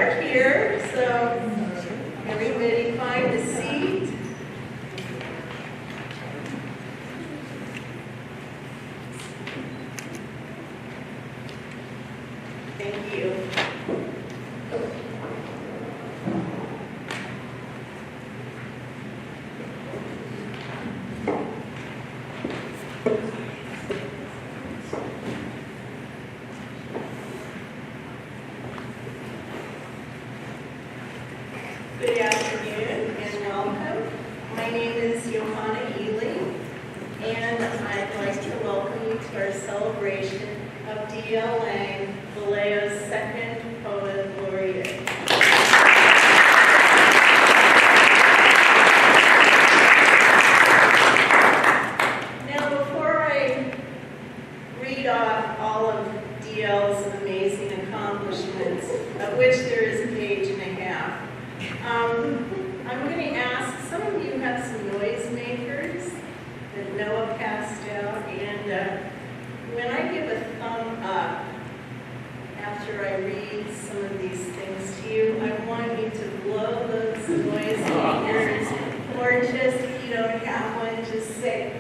start here, so everybody find a seat. Thank you. Good afternoon and welcome. My name is Johanna Ely, and I'd like to welcome you to our celebration of D.L. Lang, Vallejo's second Poet Laureate. Now, before I read off all of D.L.'s amazing accomplishments, of which there is a page and a half, I'm going to ask, some of you have some noisemakers that Noah passed out, and when I give a thumb up after I read some of these things to you, I want you to blow those noisemakers, or just, if you don't have one, just say,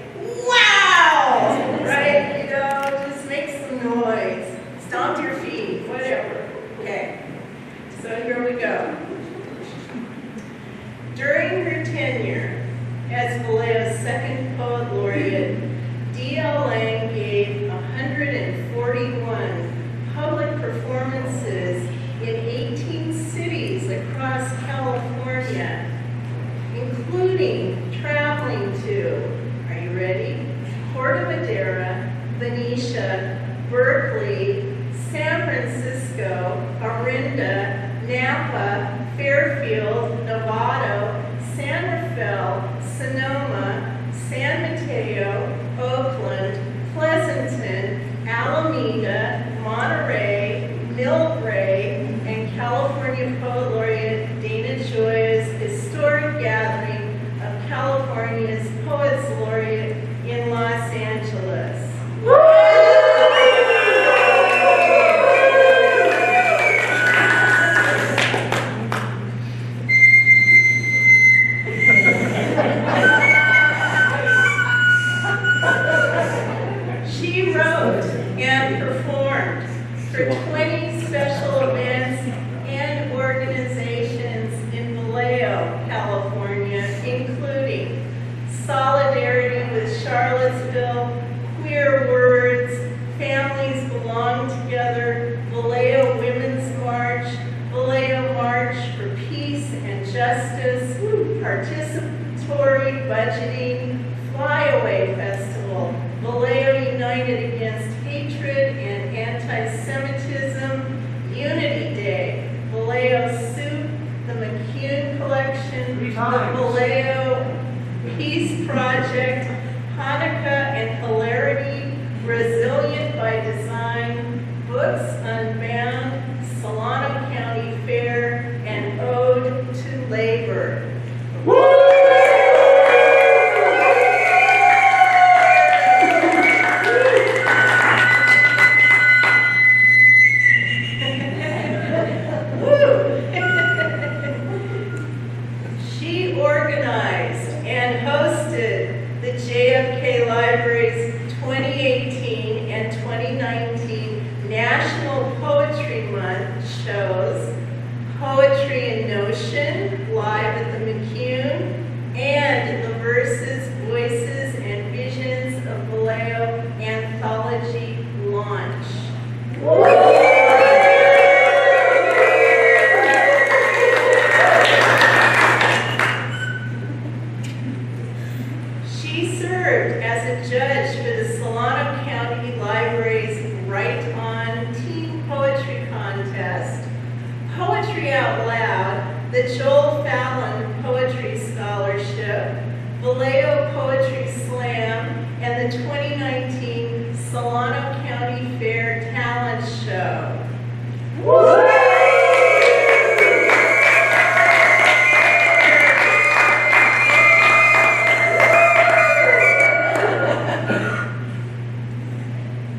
wow! Right? You know, just make some noise. Stomp your feet, whatever. Okay, so here we go. During her tenure as Vallejo's second Poet Laureate, D.L. Lang gave 141 public performances in 18 cities across California, including traveling to, are you ready? Corte Madera, Benicia, Berkeley, San Francisco, Orinda, Napa, Fairfield, Novato, San Rafael, Sonoma, San Mateo, Oakland, Pleasanton, Alameda, Monterey, Millbrae, and California Poet Laureate Dana Joy's historic gathering of California's Poets Laureate in Los Angeles. She wrote and performed for 20 special events and organizations in Vallejo, California, including Solidarity with Charlottesville, Queer Words, Families Belong Together, Vallejo Women's March, Vallejo March for Peace and Justice, Participatory Budgeting, Flyaway Festival, Vallejo United Against Hatred and Anti-Semitism, Unity Day, Vallejo Soup, the McCune Collection, the Vallejo Peace Project, Hanukkah and Hilarity, Resilient by Design, Books Unbound, Solano County Fair, and Ode to Labor.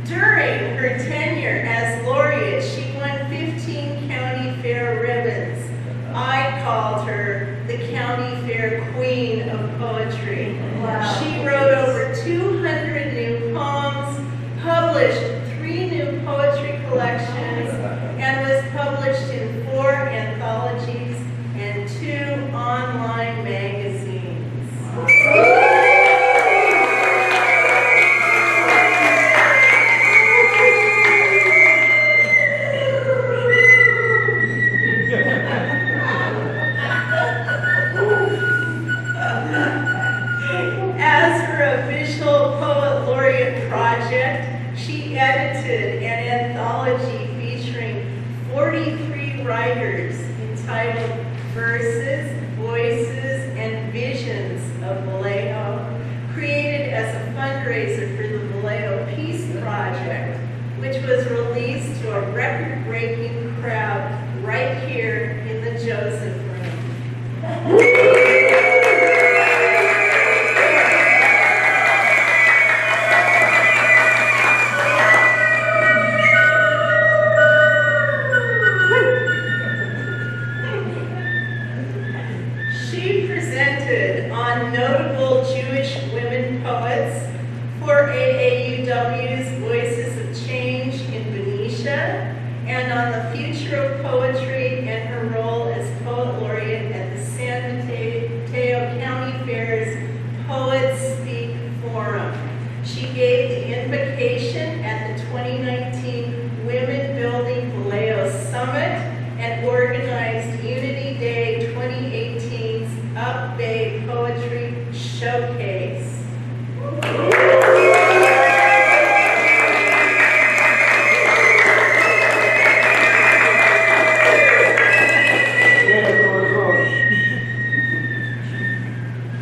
During her tenure as laureate, she won 15 county fair ribbons. I called her the county fair queen of poetry. Wow. She wrote over 200 new poems, published 3 new poetry collections, and was published in 4 anthologies and 2 online magazines. As her official Poet Laureate project, she edited an anthology featuring 43 writers entitled Verses, Voices, and Visions of Vallejo, created as a fundraiser for the Vallejo Peace Project, which was released to a record-breaking crowd right here in the Joseph Room. She presented on notable Jewish women poets for AAUW's Voices of Change in Benicia, and on the future of poetry and her role as Poet Laureate at the San Mateo County Fair's Poets Speak Forum. She gave the invocation at the 2019 Women Building Vallejo Summit and organized Unity Day 2018's Up Bay Poetry Showcase.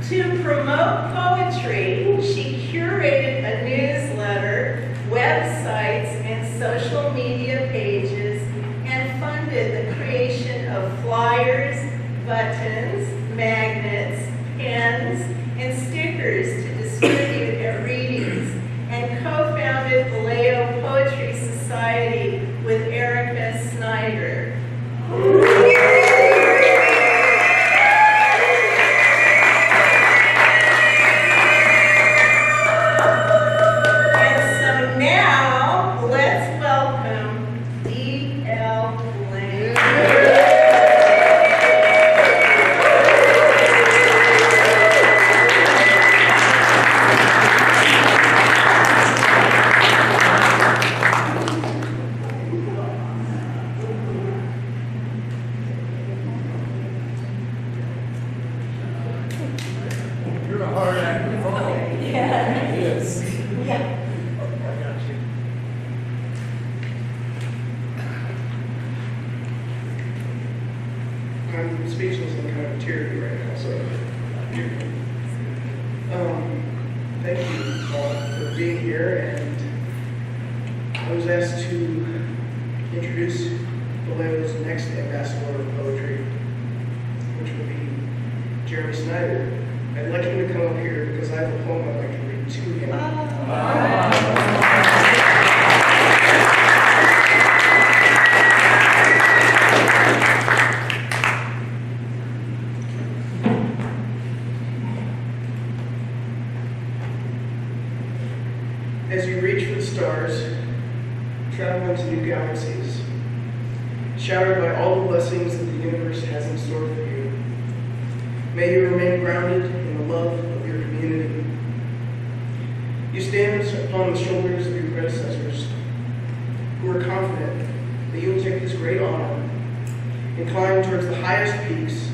To promote poetry, she curated a newsletter, websites, and social media pages, and funded the creation of flyers, buttons, magnets, pens, and stickers to distribute at readings, and co-founded Vallejo Poetry Society with Erica Snyder. And so now, let's welcome D.L. Lane. You're a hard act to follow. Yes. I got you. I'm speechless and kind of teary right now, so. Thank you all for being here, and I was asked to introduce Vallejo's next ambassador of poetry, which would be Jeremy Snyder. I'd like him to come up here because I have a poem I'd like to read to him. As you reach for the stars, travel into new galaxies, showered by all the blessings that the universe has in store for you, may you remain grounded in the love of your community. You stand upon the shoulders of your predecessors, who are confident that you will take this great honor and climb towards the highest peaks,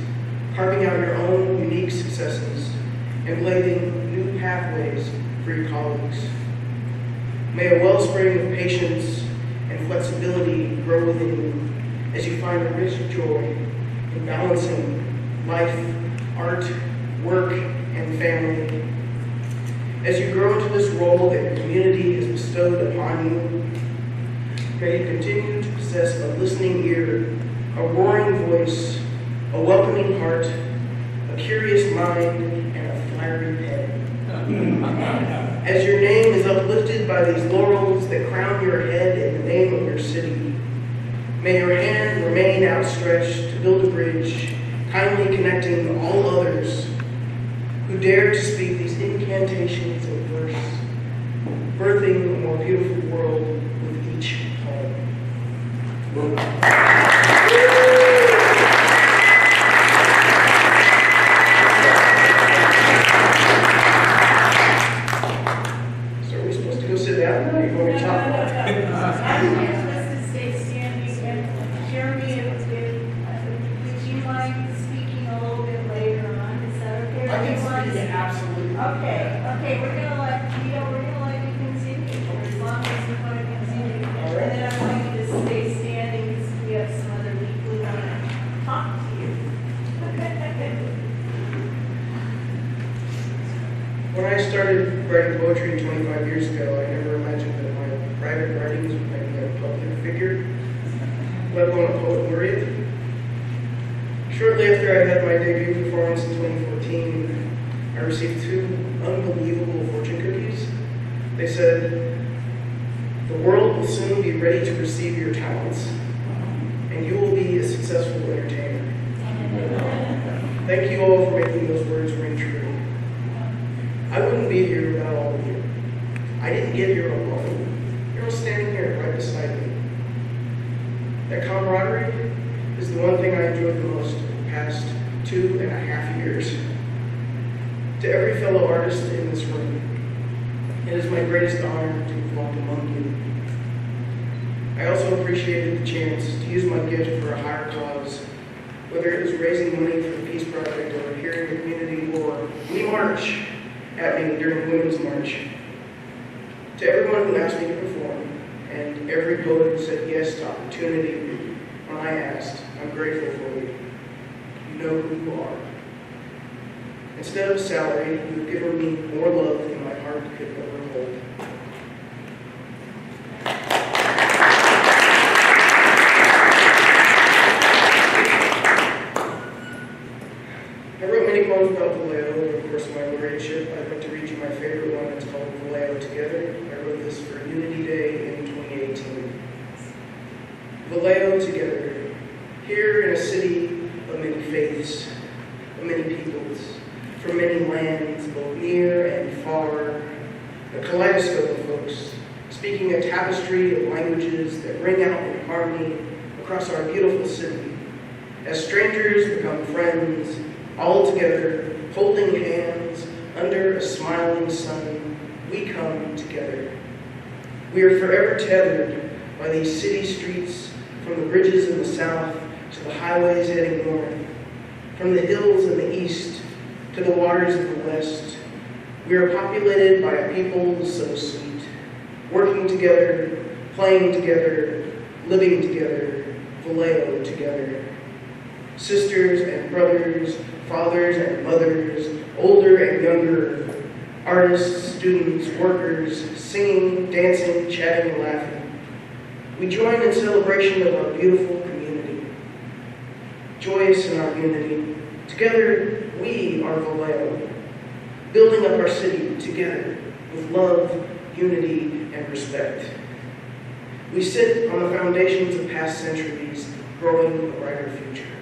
carving out your own unique successes and blazing new pathways for your colleagues. May a wellspring of patience and flexibility grow within you as you find a rich joy in balancing life, art, work, and family. As you grow into this role that your community has bestowed upon you, may you continue to possess a listening ear, a roaring voice, a welcoming heart, a curious mind, and a fiery head. As your name is uplifted by these laurels that crown your head in the name of your city, may your hand remain outstretched to build a bridge, kindly connecting all others who dare to speak these incantations of verse, birthing a more beautiful world with each poem. So are we supposed to go sit down now? Or you want me to talk about it? I'm here to stay standing, and Jeremy, would you mind speaking a little bit later on? Is that okay? I can speak, absolutely. Okay, we're gonna let you continue, as long as you want to continue. All right. And then I want you to stay standing, because we have some other people who want to talk to you. When I started writing poetry 25 years ago, I never imagined that my private writings would make me a public figure, let alone a Poet Laureate. Shortly after I had my debut performance in 2014, I received 2 unbelievable fortune cookies. They said, "The world will soon be ready to receive your talents, and you will be a successful entertainer." Thank you all for making those words ring true. I wouldn't be here without all of you. I didn't get here alone. You're all standing here right beside me. That camaraderie is the one thing I enjoyed the most in the past 2.5 years. To every fellow artist in this room, it is my greatest honor to have walked among you. I also appreciated the chance to use my gift for a higher cause, whether it was raising money for the Peace Project or hearing the community war. We march at me during Women's March. To everyone who asked me to perform, and every poet who said yes to opportunity when I asked, I'm grateful for you. You know who you are. Instead of salary, you've given me more love than my heart could ever hold. I wrote many poems about Vallejo over the course of my laureateship. I'd like to read you my favorite one. It's called Vallejo Together. I wrote this for Unity Day in 2018. Vallejo Together. Here in a city of many faiths, of many peoples, from many lands, both near and far, a kaleidoscope of folks, speaking a tapestry of languages that ring out in harmony across our beautiful city. As strangers become friends, all together, holding hands, under a smiling sun, we come together. We are forever tethered by these city streets, from the bridges in the south to the highways heading north, from the hills in the east to the waters of the west. We are populated by a people so sweet, working together, playing together, living together, Vallejo together. Sisters and brothers, fathers and mothers, older and younger, artists, students, workers, singing, dancing, chatting, and laughing. We join in celebration of our beautiful community. Joyous in our unity, together we are Vallejo, building up our city together with love, unity, and respect. We sit on the foundations of past centuries, growing a brighter future.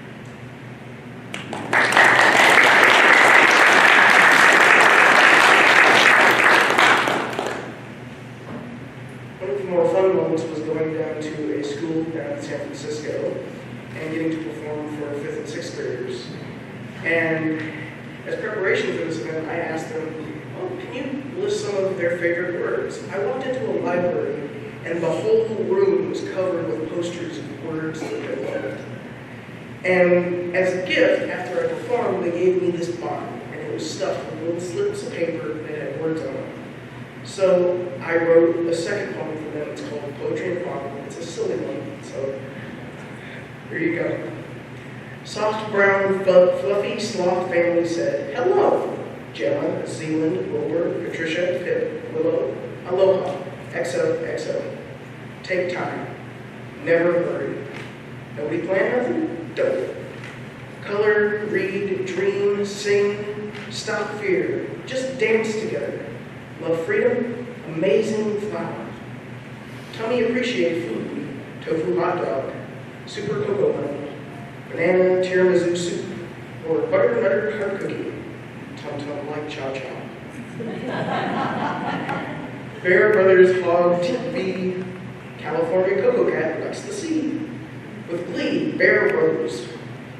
One of the more fun moments was going down to a school down in San Francisco and getting to perform for 5th and 6th graders. And as preparation for this event, I asked them, oh, can you list some of their favorite words? I walked into a library and the whole room was covered with posters of words that they loved. And as a gift, after I performed, they gave me this bottle, and it was stuffed with little slips of paper that had words on them. So I wrote a second poem for them. It's called Poetry and Problem. It's a silly one, so here you go. Soft, brown, fluffy sloth family said, hello, Gemma, Zealand, Wilbur, Patricia, Pip, Willow, aloha, XOXO. Take time. Never hurry. Nobody plan nothing? Don't. Color, read, dream, sing, stop fear. Just dance together. love freedom, amazing flower. Tummy appreciate food, tofu hot dog, super cocoa honey, banana tiramisu soup, or butter hard cookie, tum-tum like cha-cha. Bear Brothers hog TV, California Cocoa Cat likes the sea. With glee, Bear Rose,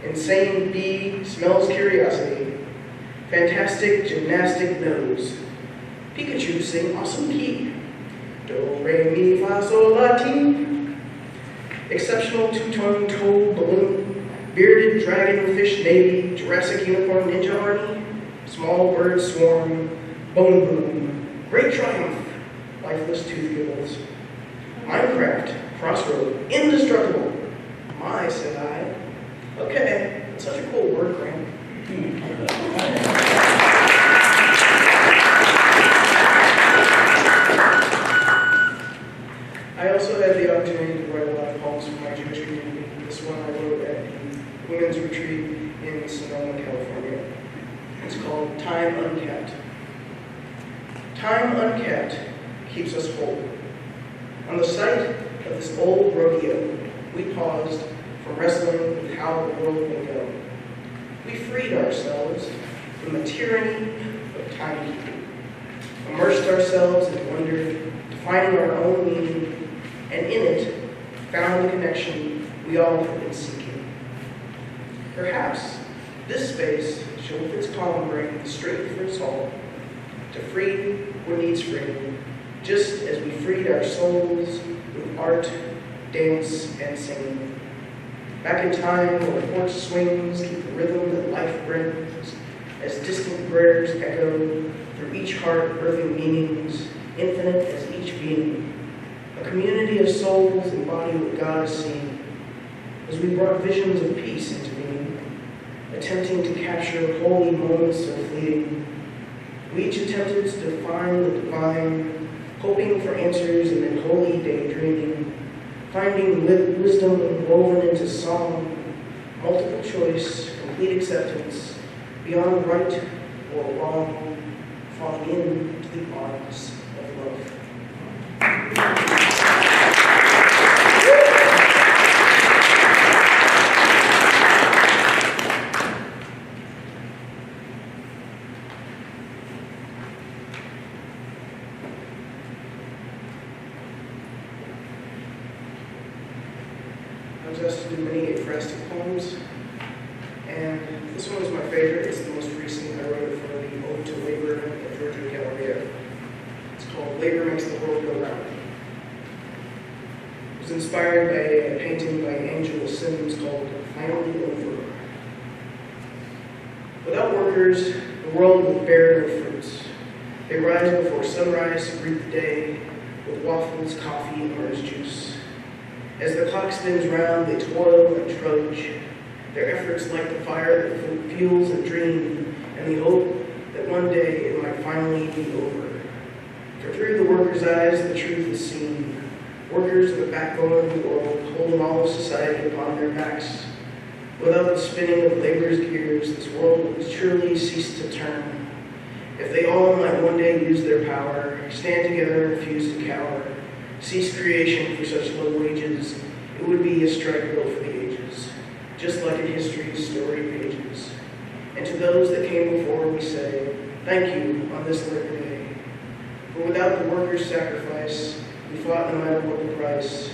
insane bee smells curiosity, fantastic gymnastic nose. Pikachu sing awesome key. Do, re, mi, fa, sol, la, ti. Exceptional two-tone toad balloon, bearded dragonfish navy, Jurassic unicorn ninja army, small bird swarm, bone boom, great triumph, lifeless tooth gibbles. Minecraft, crossroad, indestructible. My, said I. Okay, that's such a cool word, Grant. I also had the opportunity to write a lot of poems for my Jewish community. This one I wrote at the Women's Retreat in Sonoma, California. It's called Time Unkept. Time unkept keeps us whole. On the site of this old rodeo, we paused from wrestling with how the world may go. We freed ourselves from the tyranny of timekeeping, immersed ourselves in wonder, defining our own meaning, and in it found the connection we all have been seeking. Perhaps this space shall with its calm bring straight for us all to free what needs freeing, just as we freed our souls with art, dance, and singing. Back in time where the porch swings keep the rhythm that life brings, as distant prayers echo through each heart, birthing meanings, infinite as each being. A community of souls embody what God has seen, as we brought visions of peace into being, attempting to capture holy moments so fleeting. We each attempted to define the divine, hoping for answers and then holy daydreaming, finding wisdom woven into song, multiple choice, complete acceptance, beyond right or wrong, falling into the arms of love. I was asked to do many ekphrastic poems, and this one is my favorite. It's the most recent. I wrote it for the Ode to Labor at Georgia Galleria. It's called Labor Makes the World Go Round. It was inspired by a painting by Angela Simmons called Finally Over. Without workers, the world would bear no fruits. They rise before sunrise to greet the day with waffles, coffee, and orange juice. As the clock spins round, they toil and trudge, their efforts like the fire that fuels a dream and the hope that one day it might finally be over. For through the workers' eyes, the truth is seen. Workers are the backbone of the world, holding all of society upon their backs. Without the spinning of labor's gears, this world would surely cease to turn. If they all might one day lose their power, stand together and refuse to cower, cease creation for such low wages, it would be a strike bill for the ages, just like in history's story pages. And to those that came before, we say, thank you on this Labor Day. For without the workers' sacrifice, we fought no matter what the price,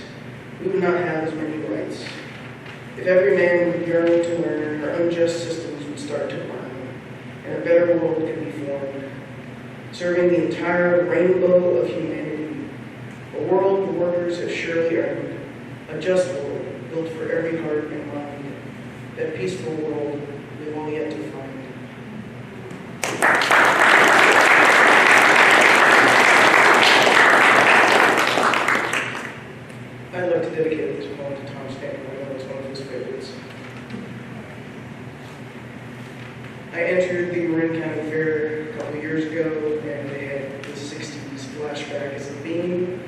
we would not have as many rights. If every man would yearn to learn, our unjust systems would start to burn, and a better world could be formed, serving the entire rainbow of humanity. A world the workers have surely earned, a just world built for every heart and mind, that peaceful world we've all yet to find. I'd like to dedicate this poem to Tom Stanton. I know it's one of his favorites. I entered the Marin County Fair a couple of years ago, and they had the 60s flashback as a theme.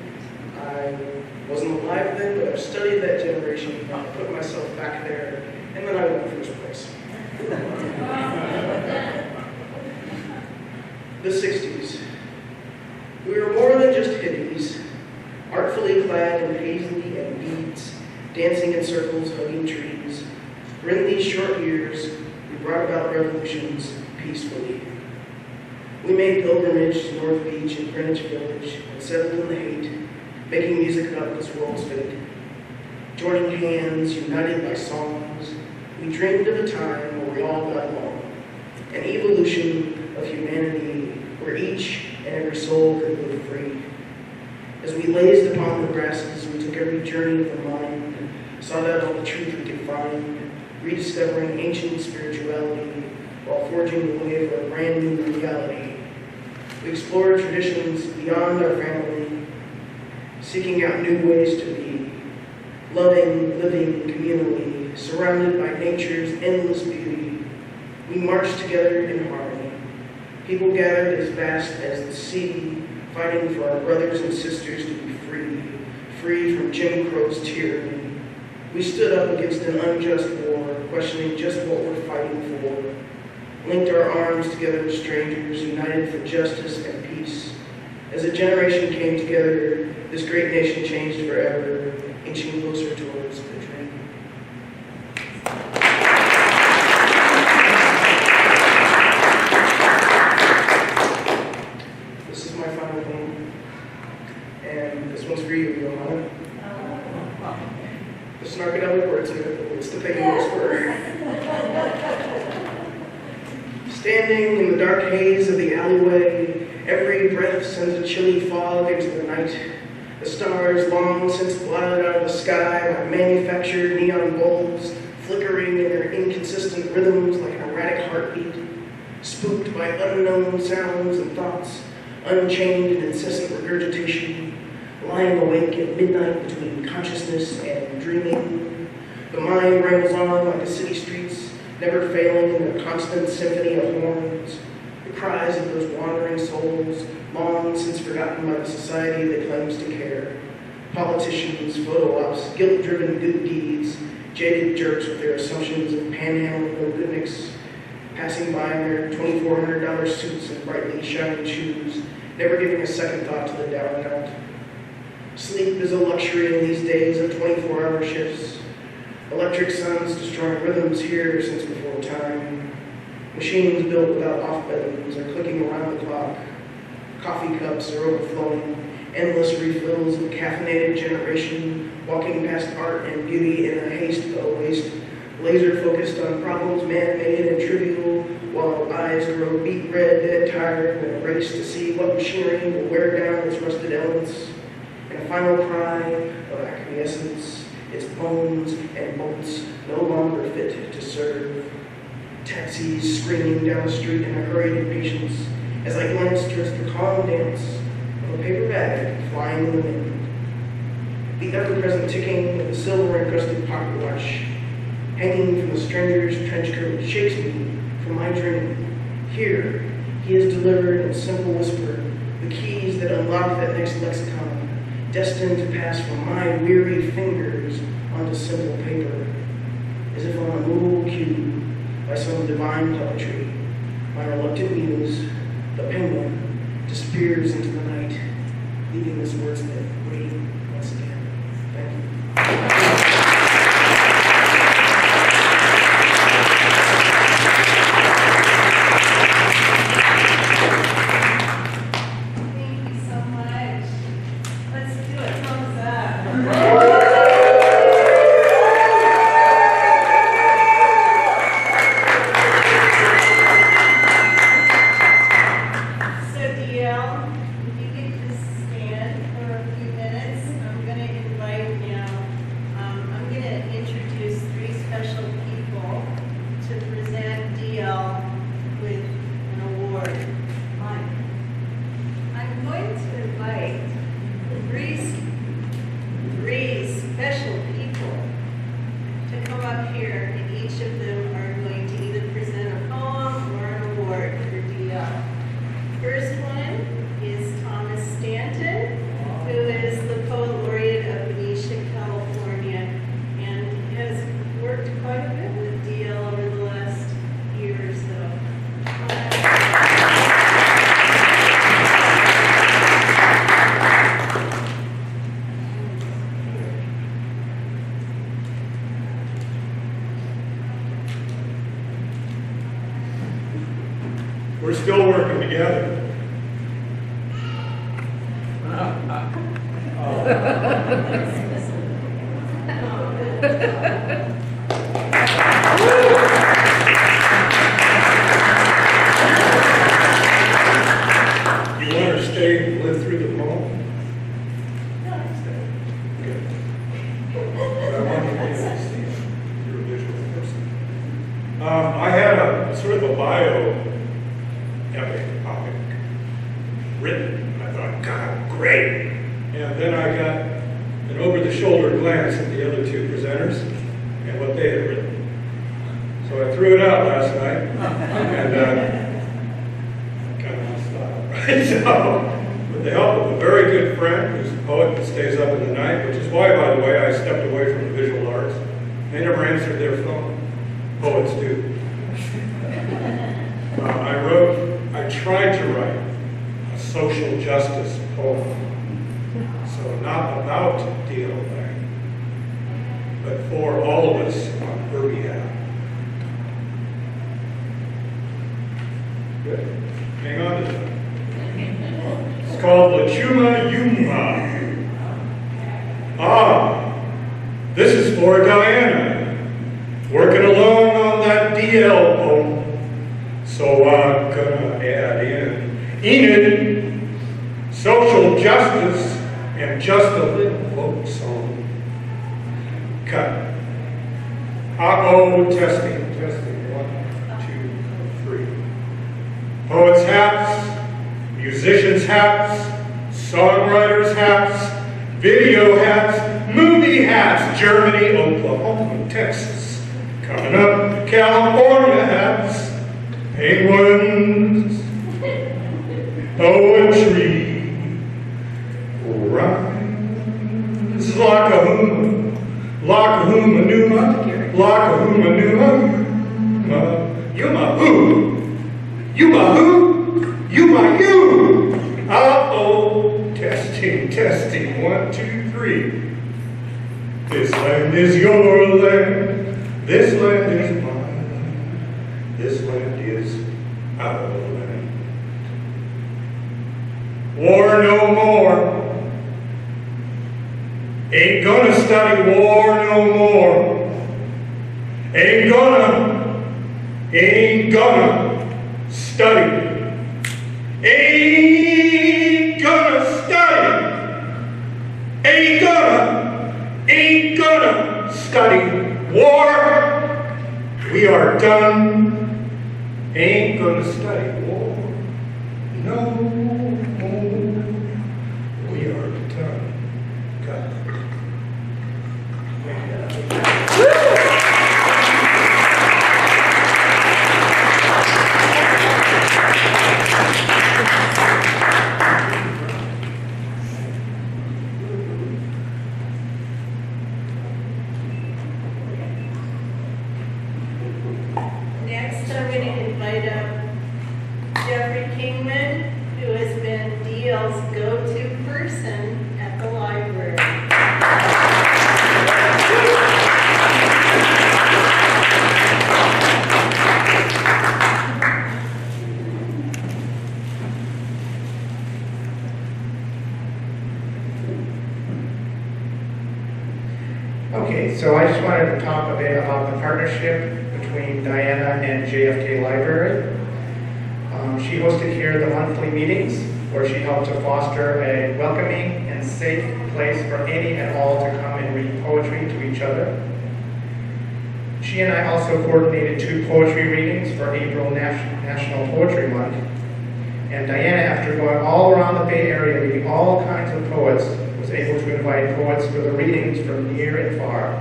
I wasn't alive then, but I've studied that generation. I put myself back there, and then I won first place. The 60s. fully clad in paisley and beads, dancing in circles, hugging trees. For in these short years, we brought about revolutions peacefully. We made pilgrimage to North Beach and Greenwich Village and settled in the hate, making music about this world's fate. Joining hands, united by songs, we dreamed of a time where we all got along, an evolution of humanity where each and every soul could live free. As we lazed upon the grasses, we took every journey of the mind, sought out all the truth we could find, rediscovering ancient spirituality while forging the way for a brand new reality. We explored traditions beyond our family, seeking out new ways to be, loving, living communally, surrounded by nature's endless beauty. We marched together in harmony. People gathered as vast as the sea, fighting for our brothers and sisters to be free, free from Jim Crow's tyranny. We stood up against an unjust war, questioning just what we're fighting for. Linked our arms together as strangers, united for justice and peace. As a generation came together, this great nation changed forever, inching closer towards the dream. This is my final poem, and this one's for you, Johanna. The snarkadelic words are it's the pagan whisperer. Standing in the dark haze of the alleyway, every breath sends a chilly fog into the night. The stars, long since blotted out of the sky by manufactured neon bulbs, flickering in their inconsistent rhythms like an erratic heartbeat, spooked by unknown sounds and thoughts, unchained and incessant regurgitation, lying awake at midnight between consciousness and dreaming. The mind rambles on like the city streets, never failing in their constant symphony of horns, the cries of those wandering souls, long since forgotten by the society that claims to care. Politicians, photo ops, guilt-driven good deeds, jaded jerks with their assumptions of panhandling no goodniks, passing by in their $2,400 suits and brightly shining shoes, never giving a second thought to the down and out. Sleep is a luxury in these days of 24-hour shifts. Electric suns destroying rhythms here since before time. Machines built without off buttons are clicking around the clock. Coffee cups are overflowing. Endless refills of a caffeinated generation, walking past art and beauty in a haste but waste. Laser focused on problems man-made and trivial, while eyes grow beet red, dead tired, in a race to see what machinery will wear down its rusted elements. In a final cry of acquiescence, its bones and bolts no longer fit to serve. Taxis screaming down the street in a hurried impatience as I glance towards the calm dance of a paper bag flying in the wind. The ever-present ticking of the silver-encrusted pocket watch hanging from the stranger's trench coat shakes me from my dream. Here, he has delivered in simple whisper the keys that unlock that next lexicon, destined to pass from my weary fingers onto simple paper, as if on a movable cue by some divine puppetry. My reluctant muse, the penguin, disappears into the night, leaving this wordsmith waiting once again. Thank you. Thank you so much. Let's do it. Thumbs up. So DL, if you could just stand for a few We're still working together. You want to stay and live through the poem? Good. But I want you to see you're a visual person. I had a sort of a bio epic topic written. I thought, God, great. And then I got an over-the-shoulder glance at the other two presenters and what they had written. So I threw it out last night, and kind of my style, right? So, with the help of a very good friend who's a poet that stays up in the night, which is why, by the way, I stepped away from the visual arts. They never answered their phone. Poets do. I tried to write a social justice poem. So not about DLA, but for all of us on her behalf. Good. Hang on to that. It's called La Chuma Yuma. This is for Diana, working alone on that DL poem. So I'm gonna add in Enid, social justice, and just a little folk song. Cut. Testing. 1, 2, 3. Poets' hats, musicians' hats, songwriters' hats, video hats, movie hats, Germany, Oklahoma, Texas. Coming up, California hats, penguins, poetry. This is Lakahuma, Lakahuma Numa, Lakahuma Numa, Yuma who, Yuma who, Yuma you. Testing, 1, 2, 3. This land is your land, this land is mine land, this land is our land. War no more. Ain't gonna study war no more. Ain't gonna study. Ain't gonna study. Ain't gonna study war. We are done. Ain't gonna study war. No more. We are done. God. Next, I'm going to invite up Jeffrey Kingman, who has been DL's go-to person at the library. Okay, so I just wanted to talk a bit about the partnership between Diana and JFK Library. She hosted here the monthly meetings where she helped to foster a welcoming and safe place for any and all to come and read poetry to each other. She and I also coordinated 2 poetry readings for April National Poetry Month. And Diana, after going all around the Bay Area reading all kinds of poets, was able to invite poets for the readings from near and far.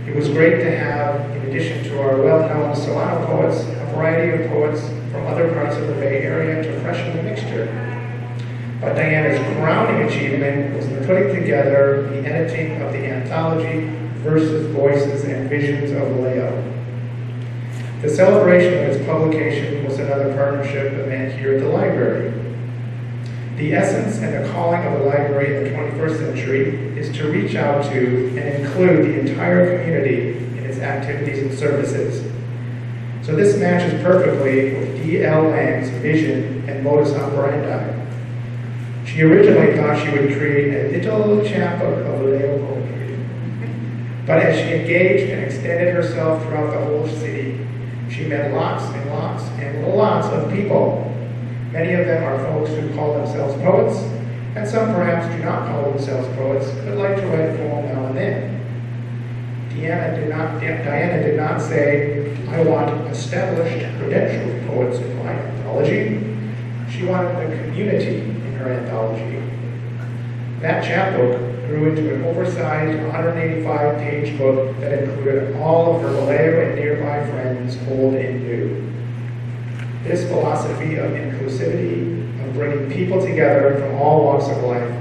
It was great to have, in addition to our well-known Solano poets, a variety of poets from other parts of the Bay Area to freshen the mixture. But Diana's crowning achievement was the putting together the editing of the anthology Verses, Voices, and Visions of Vallejo. The celebration of its publication was another partnership that met here at the library. The essence and the calling of the library in the 21st century is to reach out to and include the entire community in its activities and services. So this matches perfectly with D.L. Lang's vision and modus operandi. She originally thought she would create a little chapbook of Vallejo poetry. But as she engaged and extended herself throughout the whole city, she met lots and lots and lots of people. Many of them are folks who call themselves poets, and some perhaps do not call themselves poets, but like to write a poem now and then. Diana did not say, I want established, credentialed poets in my anthology. She wanted the community in her anthology. That chapbook grew into an oversized 185-page book that included all of her Vallejo and nearby friends, old and new. This philosophy of inclusivity, of bringing people together from all walks of life,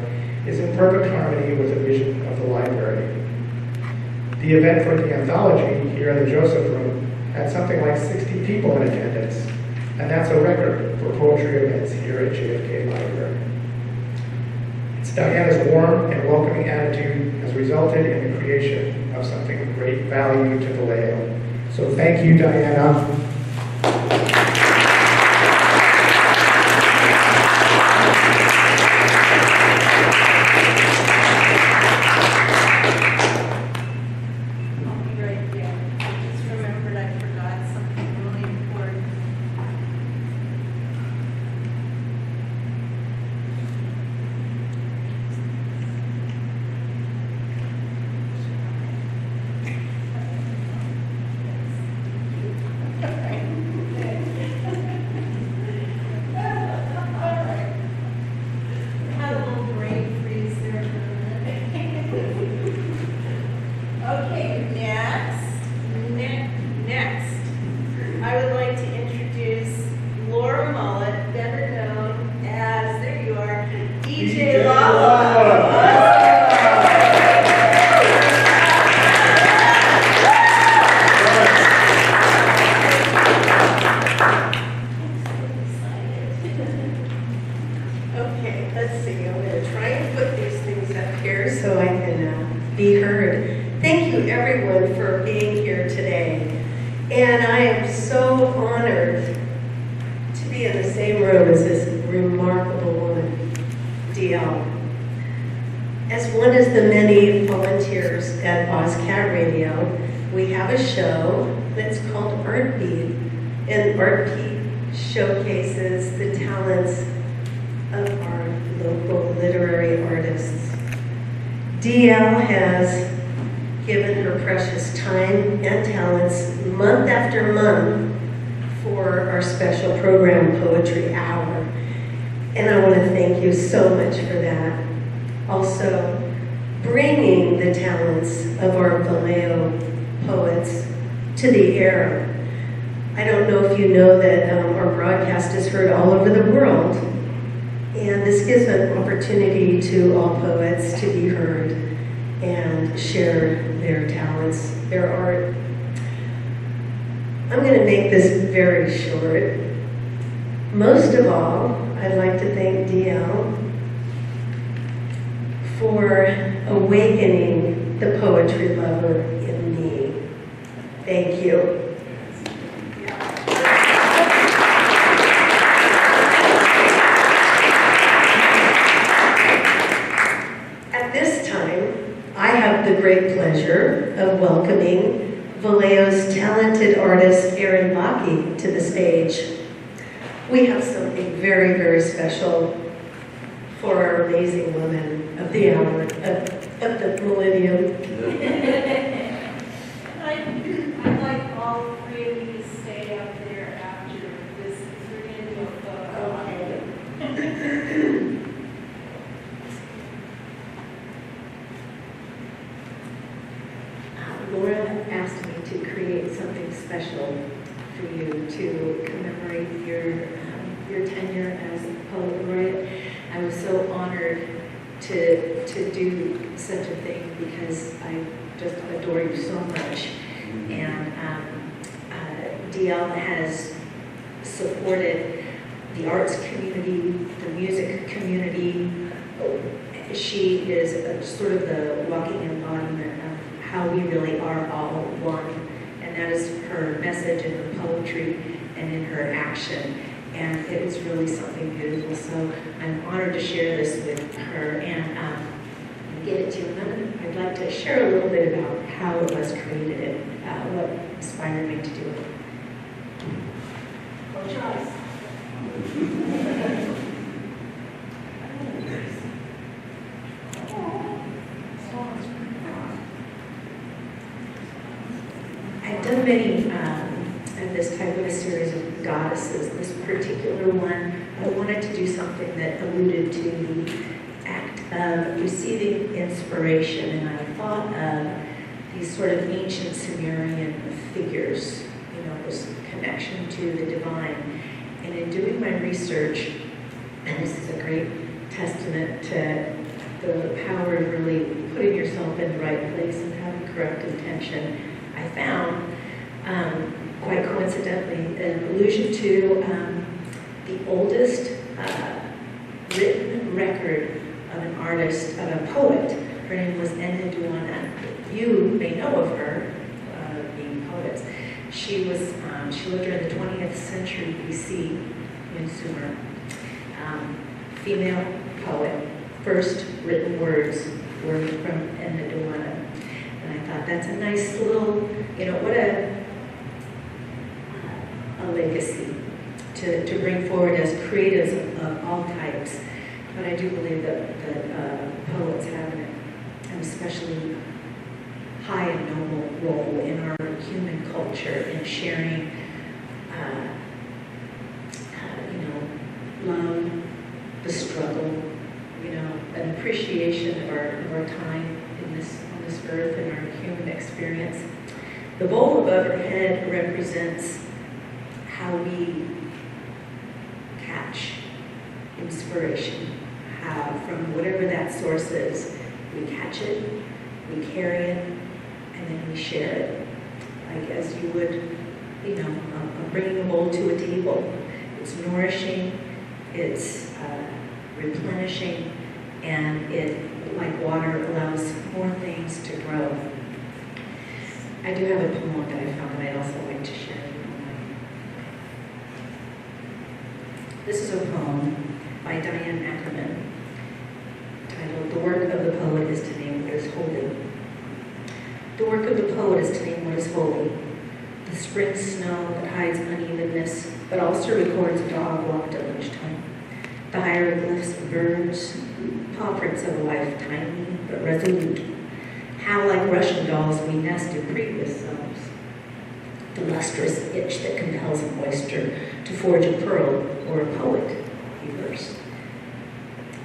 is in perfect harmony with the vision of the library. The event for the anthology here in the Joseph Room had something like 60 people in attendance, and that's a record for poetry events here at JFK Library. It's Diana's warm and welcoming attitude has resulted in the creation of something of great value to Vallejo. So thank you, Diana. Right there. I just remembered I forgot something really important. Had a little brain freeze there for a minute. Okay, next, I would like to introduce Laura Mullet, better known as, there you are, DJ Okay, let's see, I'm going to try and put these things up here so I can be heard. Thank you everyone for being here today. And I am so honored to be in the same room as this remarkable woman, DL. As one of the many volunteers at OzCat Radio, we have a show that's called Art Beat. And Art Beat showcases the talents of our local literary artists. DL has given her precious time and talents month after month for our special program, Poetry Hour. And I want to thank you so much for that. Also, bringing the talents of our Vallejo poets to the air. I don't know if you know that our broadcast is heard all over the world. And this gives an opportunity to all poets to be heard and share their talents, their art. I'm going to make this very short. Most of all, I'd like to thank DL for awakening the poetry lover in me. Thank you. I have the great pleasure of welcoming Vallejo's talented artist, Erin Bakke, to the stage. We have something very, very special for our amazing woman of the hour, of the millennium. I'd like all three of you to stay up there after this, because we're going to do a photo. Okay. Laura asked me to create something special for you to commemorate your tenure as a Poet Laureate. I was so honored to do such a thing because I just adore you so much. And DL has supported the arts community, the music community. She is sort of the walking embodiment of how we really are all one, and and that is her message and her poetry and in her action. And it was really something beautiful. So I'm honored to share this with her and give it to you. And I'd like to share a little bit about how it was created and what inspired me to do it. Close your eyes. I've done many of this type of a series of goddesses. This particular one, I wanted to do something that alluded to the act of receiving inspiration, and I thought of these sort of ancient Sumerian figures, this connection to the divine. And in doing my research, and this is a great testament to the power of really putting yourself in the right place and having correct intention, I found, quite coincidentally, an allusion to the oldest written record of an artist, of a poet. Her name was Enheduanna. You may know of her, being poets. She lived during the 20th century BC in Sumer. Female poet. First written words were from Enheduanna. And I thought that's a nice little, what a legacy to bring forward as creatives of all types. But I do believe that poets have an especially high and noble role in our human culture in sharing, love, the struggle, an appreciation of our time on this earth and our human experience. The bowl above her head represents how we catch inspiration, how from whatever that source is, we catch it, we carry it, and then we share it. Like as you would, bringing a bowl to a table. It's nourishing, it's replenishing, and it, like water, allows more things to grow. I do have a poem that I found that I'd also like to share. This is a poem by Diane Ackerman titled, "The Work of the Poet is to Name What is Holy." The work of the poet is to name what is holy. The spring snow that hides unevenness, but also records a dog walked at lunchtime. The hieroglyphs of birds, paw prints of a life, tiny but resolute. How like Russian dolls we nest in previous selves. The lustrous itch that compels an oyster to forge a pearl or a poet, he versed.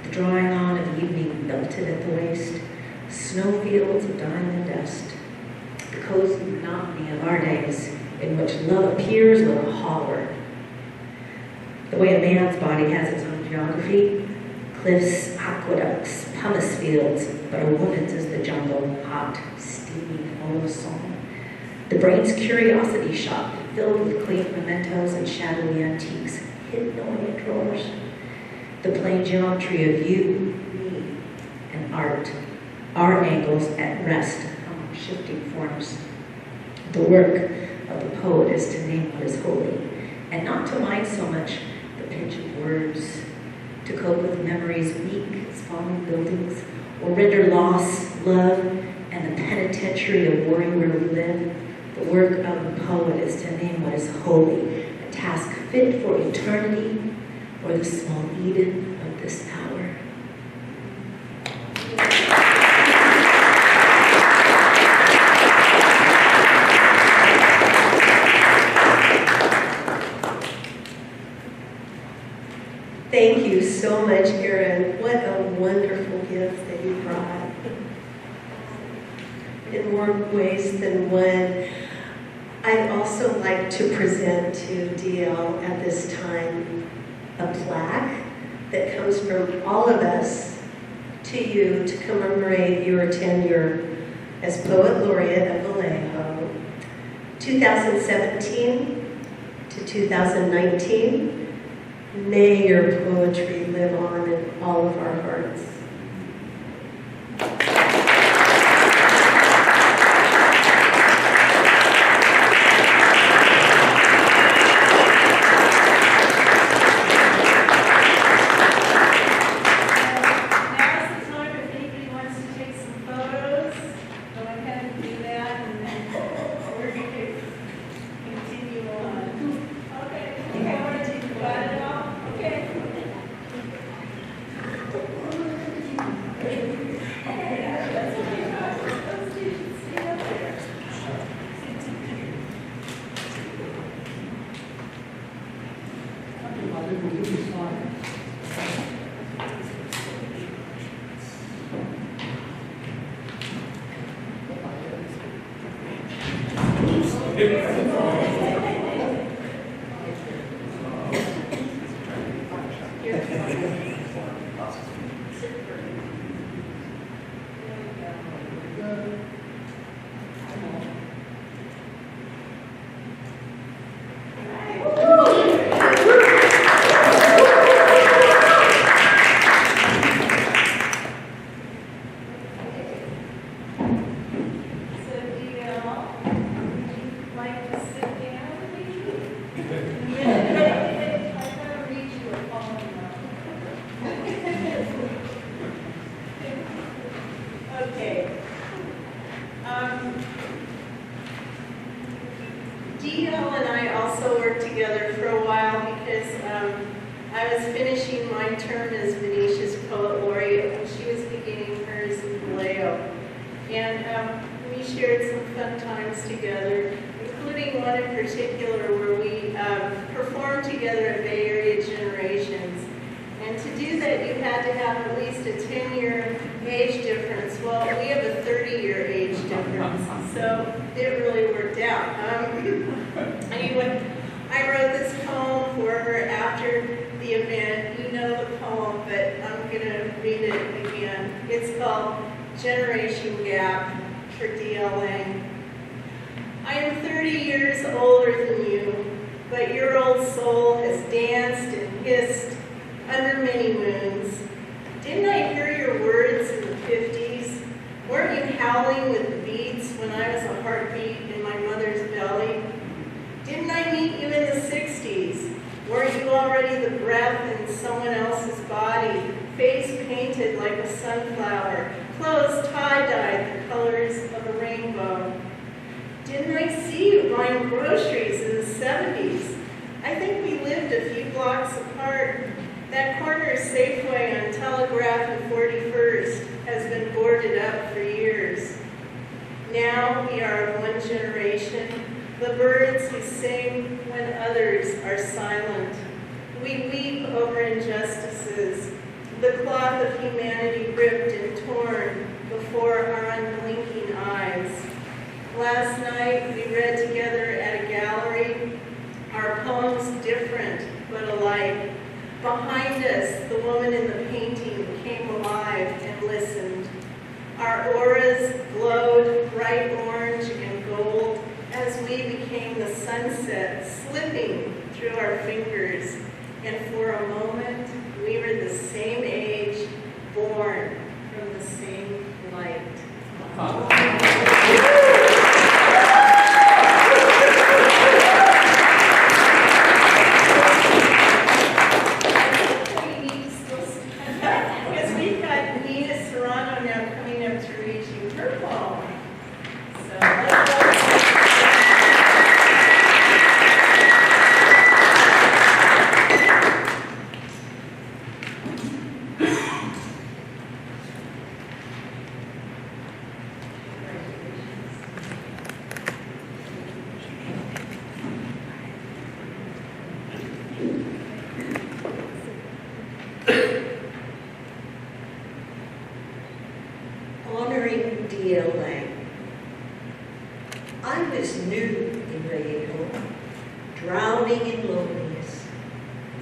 The drawing on of evening belted at the waist, snowfields of diamond dust. The cozy monotony of our days, in which love appears with a holler. The way a man's body has its own geography, cliffs, aqueducts, pumice fields, but a woman's is the jungle, hot, steamy, full of song. The brain's curiosity shop, filled with quaint mementos and shadowy antiques, hidden away in drawers. The plain geometry of you, me, and art, our angles at rest among shifting forms. The work of the poet is to name what is holy, and not to mind so much the pinch of words, to cope with memories weak as falling buildings, or render loss, love, and the penitentiary of worry where we live. The work of the poet is to name what is holy, a task fit for eternity, or the small Eden of this hour. Thank you so much, Erin. What a wonderful gift that you brought. In more ways than one, I'd also like to present to DL at this time a plaque that comes from all of us to you to commemorate your tenure as Poet Laureate of Vallejo, 2017 to 2019. May your poetry live on in all of our hearts. So do you all like to sit down with me? Yeah. I'm going to read you a poem now. Okay. DL and I also worked together for a while because I was finishing my term as Venetia's Poet Laureate when she was beginning hers in Vallejo. And we shared some fun times together, including one in particular where we performed together at Bay Area Generations. And to do that, you had to have at least a 10-year age difference. Well, we have a 30-year age difference, so it really worked out. Anyway, I wrote this poem for her after the event. You know the poem, but I'm going to read it again. It's called Generation Gap for DLA. I am 30 years older than you, but your old soul has danced and hissed under many moons. Didn't I hear your words in the 50s? Weren't you howling with the beats when I was a heartbeat in my mother's belly? Didn't I meet you in the 60s? Weren't you already the breath in someone else's body, face painted like a sunflower, clothes tie-dyed the colors of a rainbow? Didn't I see you buying groceries in the 70s? I think we lived a few blocks apart. That corner Safeway on Telegraph and 41st has been boarded up for years. Now we are of one generation, the birds who sing when others are silent. We weep over injustices, the cloth of humanity ripped and torn before our unblinking eyes. Last night we read together at a gallery, our poems different but alike. Behind us, the woman in the painting came alive and listened. Our auras glowed bright orange and gold as we became the sunset slipping through our fingers. And for a moment, we were the same age, born from the same light. Because we've got Nina Serrano now coming up to read you her poem. Honoring DLA. I was new in Vallejo, drowning in loneliness,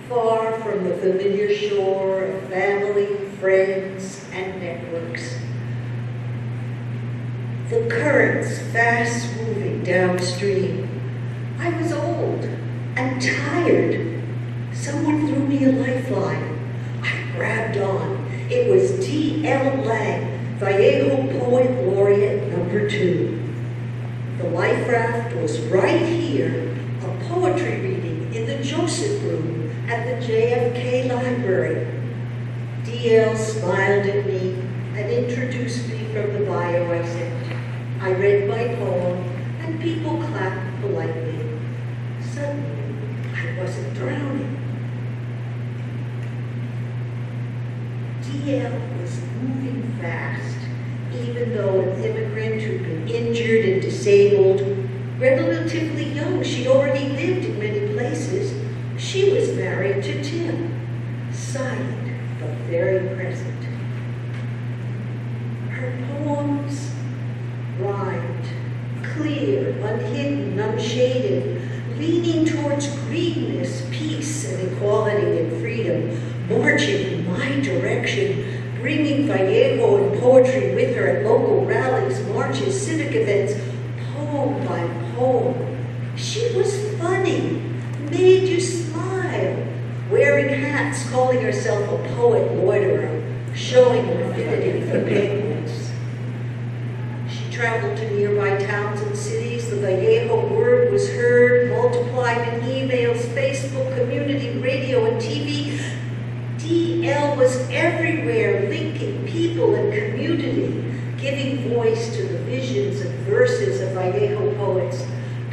far from the familiar shore of family, friends, and networks. The currents fast moving downstream. I was old and tired. Someone threw me a lifeline. I grabbed on. It was D.L. Lang, Vallejo Poet Laureate #2. The life raft was right here, a poetry reading in the Joseph Room at the JFK Library. D.L. smiled at me and introduced me from the bio I sent. I read my poem and people clapped politely. Suddenly, I wasn't drowning. D.L. was moving fast, even though an immigrant who'd been injured and disabled, relatively young, she'd already lived in many places. She was married to Tim, silent but very present. Her poems rhymed, clear, unhidden, unshared. bringing Vallejo and poetry with her at local rallies, marches, civic events, poem by poem. She was funny, made you smile, wearing hats, calling herself a poet loiterer, showing an affinity for penguins. She traveled to nearby towns and cities. The Vallejo word was heard, multiplied in emails, Facebook, community radio, and TV. DL was everywhere, linking people and community, giving voice to the visions and verses of Vallejo poets,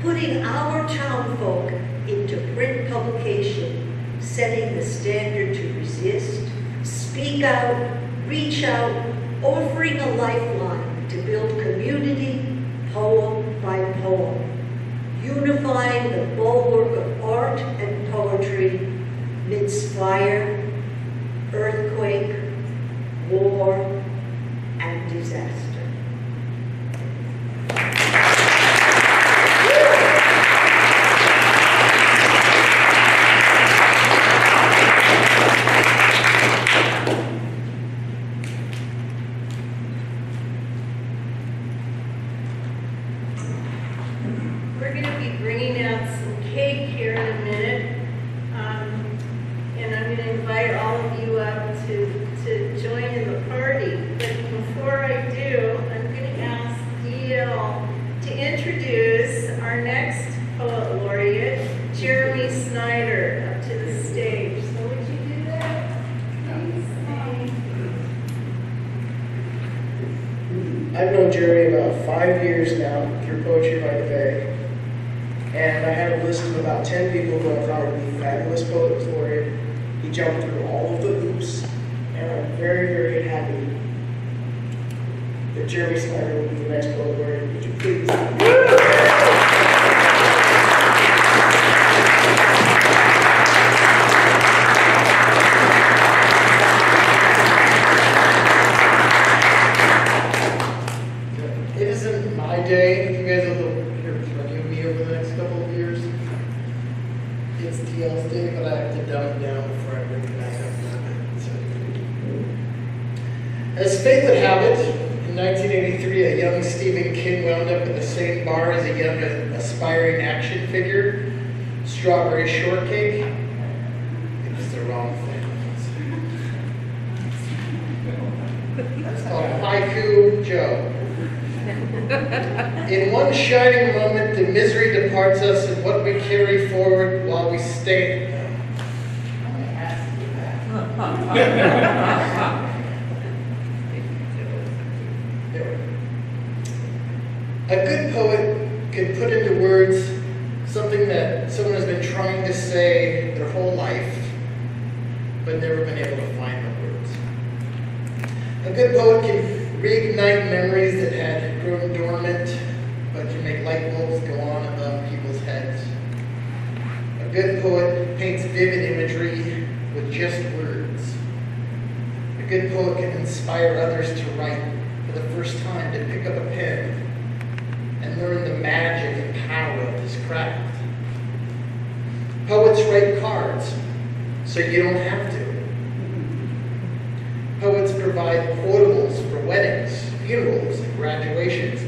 putting our townfolk into print publication, setting the standard to resist, speak out, reach out, offering a lifeline to build community, poem by poem, unifying the bulwark of art and poetry midst fire, earthquake, war, and disaster. We're going to be bringing out some cake here in a minute. And I'm going to invite all of you up to join in the party. But before I do, I'm going to ask DL to introduce our next Poet Laureate, Jeremy Snyder, up to the stage. So would you do that? Please. I've known Jeremy about 5 years now through Poetry by the Bay. And I had a list of about 10 people who I thought would be fabulous Poet Laureate. He jumped through all of the hoops, and I'm very, very happy that Jeremy Snyder will be the next Poet Laureate. Would you please? It isn't my day. You guys will hear plenty of me over the next couple of years. It's DL's day, but I have to dumb it down before I bring it back up a little bit. As fate would have it, in 1983, a young Stephen King wound up at the same bar as a young aspiring action figure, Strawberry Shortcake. It was the wrong thing. It's called Haiku Joe. In one shining moment, the misery departs us, and what we carry forward while we stay. A good poet can put into words something that someone has been trying to say their whole life, but never been able to find the words. A good poet can reignite memories that had grown dormant, but can make light bulbs go on above people's heads. A good poet paints vivid imagery with just words. A good poet can inspire others to write for the first time, to pick up a pen and learn the magic and power of this craft. Poets write cards, so you don't have to. Poets provide quotables for weddings, funerals, and graduations.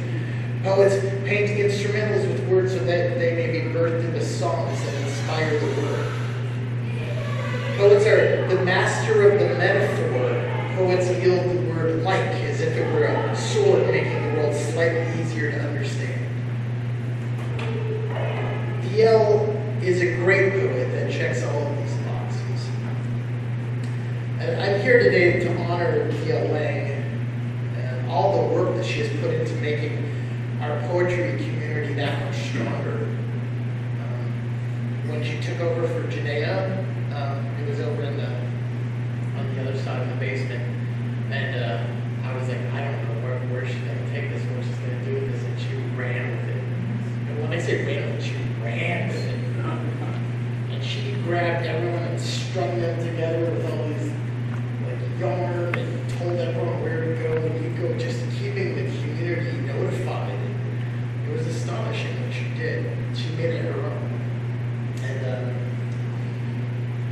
Poets paint instrumentals with words so that they may be birthed into songs that inspire the world. Poets are the master of the metaphor. Poets wield the word like as if it were a sword, making the world slightly easier to understand. DL is a great poet that checks all of these boxes. And I'm here today to honor DL Lang and all the work that she has put into making our poetry community that much stronger. When she took over for Janaea, it was over on the other side of the basement, and I was like, I don't know where she's going to take this, what she's going to do with this, and she ran with it. And when I say ran with it, she ran with it. And she grabbed everyone and strung them together with all these like yarn and told everyone where to go and you go, just keeping the community notified. It was astonishing what she did. She made it her own. And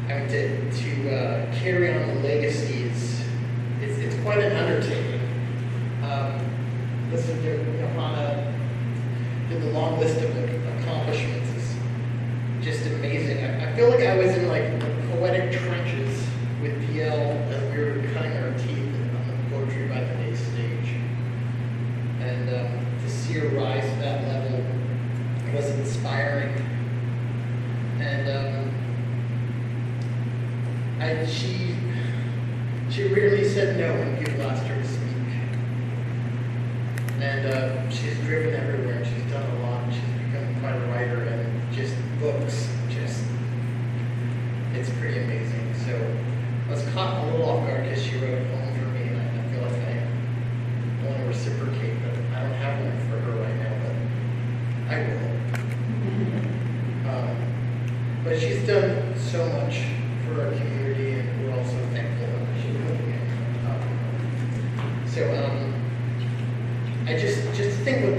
I mean, to carry on the legacies, it's her rise to that level was inspiring. And she rarely said no when people asked her to speak. And she's driven everywhere. She's done a lot. She's become quite a writer, and just books. It's pretty amazing. So I was caught a little off guard because she wrote a poem for me, and I feel like I want to reciprocate, but I don't have one for her right now, but I will. But she's done so much for our community, and we're also thankful that she's putting in. I just think what